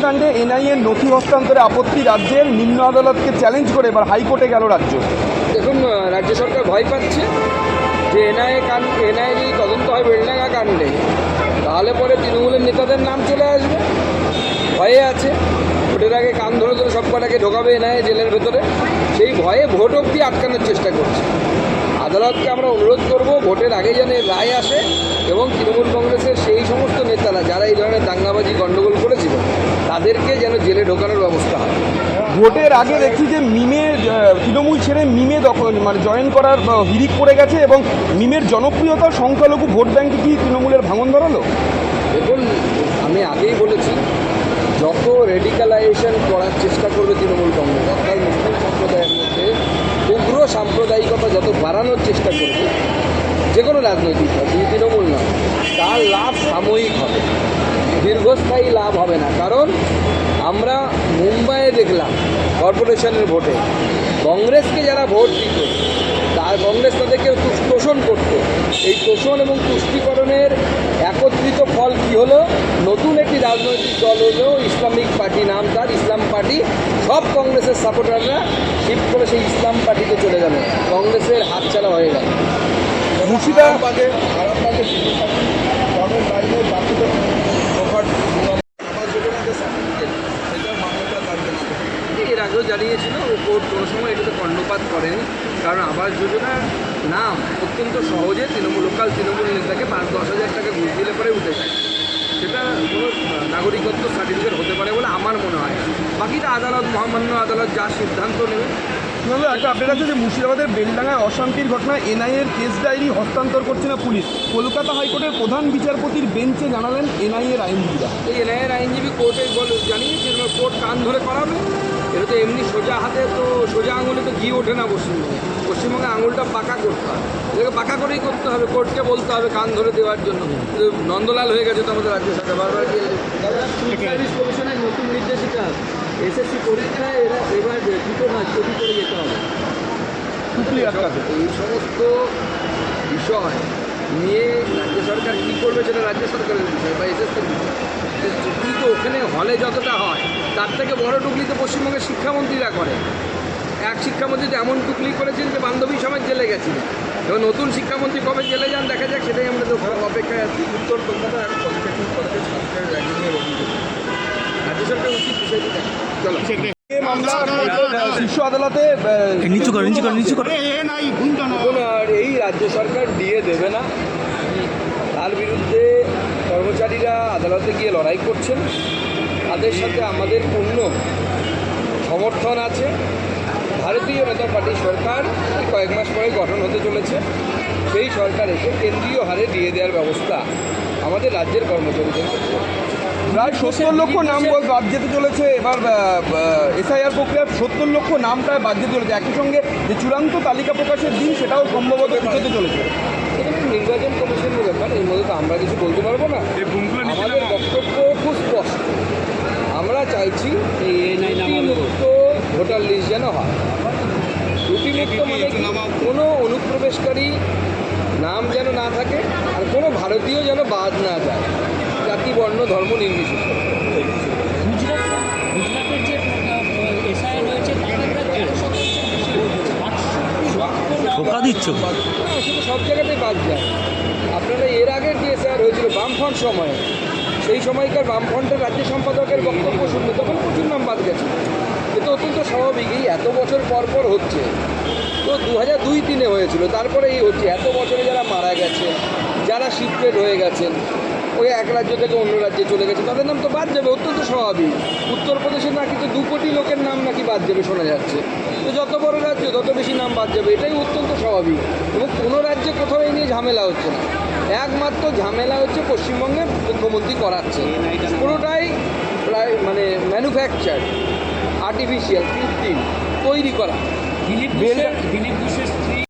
কাণ্ডে এনআইএর নথি হস্তান্তরে আপত্তি রাজ্যের, নিম্ন আদালতকে চ্যালেঞ্জ করে এবার হাইকোর্টে গেল রাজ্য। দেখুন, রাজ্য সরকার ভয় পাচ্ছে যে এনআইএ যদি তদন্ত হয় বেলডাঙ্গা কাণ্ডে, তাহলে পরে তৃণমূলের নেতাদের নাম চলে আসবে। ভয়ে আছে, ভোটের আগে কান ধরে ধরে সব কটাকে ঢোকাবে এনআইএ জেলের ভেতরে, সেই ভয়ে ভোট অবধি আটকানোর চেষ্টা করছে। আদালতকে আমরা অনুরোধ করব ভোটের আগে যেন রায় আসে এবং তৃণমূল কংগ্রেসের সেই সমস্ত নেতারা যারা এই ধরনের দাঙ্গাবাজি গণ্ডগোল করেছিল তাদেরকে যেন জেলে ঢোকানোর ব্যবস্থা হয়। ভোটের আগে দেখছি যে মিমে তৃণমূল ছেড়ে মিমে দখল জয়েন করার হিড়িক পড়ে গেছে এবং মিমের জনপ্রিয়তা সংখ্যালঘু ভোট ব্যাংকে কি তৃণমূলের ভাঙন ধরালো? দেখুন, আমি আগেই বলেছি, যত রেডিকালাইজেশন করার চেষ্টা করবে তৃণমূল কংগ্রেস, অর্থাৎ মুসলিম সম্প্রদায়ের মধ্যে উগ্র সাম্প্রদায়িকতা যত বাড়ানোর চেষ্টা করবে যে কোনো রাজনৈতিক দল, শুধু তৃণমূল নয়, তার লাভ সাময়িক হবে, দীর্ঘস্থায়ী লাভ হবে না। কারণ আমরা মুম্বাইয়ে দেখলাম কর্পোরেশনের ভোটে কংগ্রেসকে যারা ভোট দিত, কংগ্রেস তাদেরকে তোষণ করত। এই তোষণ এবং তুষ্টিকরণের একত্রিত ফল কী হলো? নতুন একটি রাজনৈতিক দল হলো ইসলামিক পার্টি, নাম তার ইসলাম পার্টি। সব কংগ্রেসের সাপোর্টাররা শিফট করে সেই ইসলাম পার্টিতে চলে গেল, কংগ্রেসের হাতছাড়া হয়ে গেল। মুর্শিদাবাদে এর আগেও জানিয়েছিল, ও কোর্ট কোনো সময় এটাতে কর্ণপাত করেনি, কারণ আবাস যোজনার নাম অত্যন্ত সহজে লোকাল তৃণমূল নেতাকে 5-10 হাজার টাকা ঘুষ দিলে পরে উঠে যায়। সেটা কোনো নাগরিকত্ব সার্টিফিকেট হতে পারে বলে আমার মনে হয়। বাকিটা আদালত, মহামান্য আদালত যা সিদ্ধান্ত নেবে। একটা আপডেট আছে যে মুর্শিদাবাদের বেলডাঙ্গায় অশান্তির ঘটনায় এনআইএর কেস ডায়েরি হস্তান্তর করছে না পুলিশ। কলকাতা হাইকোর্টের প্রধান বিচারপতির বেঞ্চে জানালেন এনআইএর আইনজীবীরা। এই এনআইএর আইনজীবী কোর্টে জানিয়েছে কোর্ট কান ধরে করাবে। এটা তো এমনি সোজা হাতে, তো সোজা আঙুলে তো ঘি ওঠে না পশ্চিমবঙ্গে। পশ্চিমবঙ্গে আঙুলটা পাকা করতে হবে, এটাকে পাকা করেই করতে হবে, কোর্টকে বলতে হবে কান ধরে দেওয়ার জন্য। নন্দলাল হয়ে গেছে তো আমাদের রাজ্য সরকার বারবার। সার্ভিস কমিশনের নতুন নির্দেশিকা, এসএসসি পরীক্ষায় এবার দুটো মাস চুরি করে যেতে হবে। এই সমস্ত বিষয় নিয়ে রাজ্য সরকার কী করবে সেটা রাজ্য সরকারের বিষয় বা এসএসসির বিষয়। টুকলি তো ওখানে হলে যতটা হয় তার থেকে বড় টুকলি তো পশ্চিমবঙ্গের শিক্ষামন্ত্রীরা করে। এক শিক্ষামন্ত্রী তো এমন টুকলি করেছেন যে বান্ধবী সমাজ জেলে গেছিলেন। এবং নতুন শিক্ষামন্ত্রী কবে জেলে যান দেখা যাক, সেটাই আমরা তো অপেক্ষায় আছি। উত্তর কলকাতার রাজ্য সরকার উচিত বিষয়টি দেখা। চলো মামলা শীর্ষ আদালতে আর এই রাজ্য সরকার দিয়ে দেবে না, তার বিরুদ্ধে কর্মচারীরা আদালতে গিয়ে লড়াই করছেন। তাদের সাথে আমাদের পূর্ণ সমর্থন আছে। ভারতীয় জনতা পার্টি সরকার কয়েক মাস পরে গঠন হতে চলেছে। সেই সরকার এসে কেন্দ্রীয় হারে দিয়ে দেওয়ার ব্যবস্থা আমাদের রাজ্যের কর্মচারীদের করতে হবে। প্রায় 70 লক্ষ নাম বাদ যেতে চলেছে। এবার এসআইআর প্রক্রিয়ার 70 লক্ষ নাম প্রায় বাদ যেতে চলেছে। একই সঙ্গে যে চূড়ান্ত তালিকা প্রকাশের দিন সেটাও সম্ভবত পিছোতে চলেছে। নির্বাচন কমিশনের ব্যাপার, এর মধ্যে তো আমরা কিছু বলতে পারবো না। আমাদের বক্তব্য খুব স্পষ্ট, আমরা চাইছি ত্রুটিমুক্ত ভোটার লিস্ট যেন হয়। ত্রুটিমুক্ত মানে কোনো অনুপ্রবেশকারী নাম যেন না থাকে, আর কোনো ভারতীয় যেন বাদ না যায়, জাতি বর্ণ ধর্ম নির্বিশেষে। গুজরাটের যে এসআই রয়েছে ধোকা দিচ্ছ, সেটা সব জায়গাতেই বাদ যায়। আপনারা এর আগের যে এসআই হয়েছিল বামফ্রন্ট সময়ে, সেই সময়কার বামফ্রন্টের রাজ্য সম্পাদকের বক্তব্য শুনলে তখন প্রচুর নাম বাদ গেছে। এটা অত্যন্ত স্বাভাবিক। এই এত বছর পর পর হচ্ছে, তো 2002-03 হয়েছিল, তারপরে এই হচ্ছে। এত বছরে যারা মারা গেছে, যারা শিফটেড হয়ে গেছেন, ওই এক রাজ্য থেকে অন্য রাজ্যে চলে গেছে, তাদের নাম তো বাদ যাবে, অত্যন্ত স্বাভাবিক। উত্তরপ্রদেশের নাকি তো 2 কোটি লোকের নাম নাকি বাদ যাবে শোনা যাচ্ছে। তো যত বড় রাজ্য তত বেশি নাম বাদ যাবে, এটাই অত্যন্ত স্বাভাবিক। এবং কোনো রাজ্যে কোথাও এই নিয়ে ঝামেলা হচ্ছে না। একমাত্র ঝামেলা হচ্ছে পশ্চিমবঙ্গে মুখ্যমন্ত্রী করাচ্ছে। পুরোটাই প্রায় ম্যানুফ্যাকচার, আর্টিফিশিয়াল, কৃত্রিম তৈরি করা। দিলীপ ঘোষের